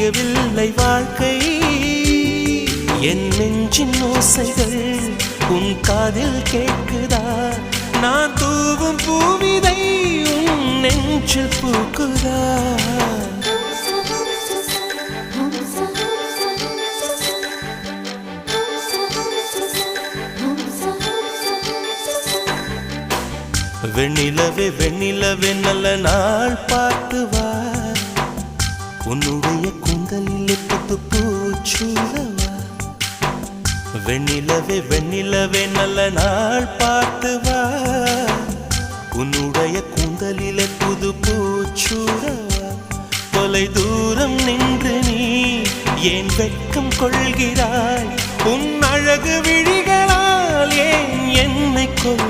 விடியவில்லை வாழ்க்கை என் நெஞ்சின் ஓசைகள் உன் காதில் கேட்குதா நான் தூவும் பூவிதை உன் நெஞ்சில் பூக்குதா வெண்ணிலவே வெண்ணிலவே நல்ல நாள் பார்த்து வா உன்னுடைய கூந்தலில் புத்து பூச்சூடவா வெண்ணிலவே வெண்ணிலவே நல்ல நாள் பார்த்து வா உன்னுடைய கூந்தலில் புது பூச்சூடவா தொலை தூரம் நின்று நீ ஏன் வெட்கம் கொள்கிறாய் உன் அழகு விழிகளால் ஏன் என்னை கொள்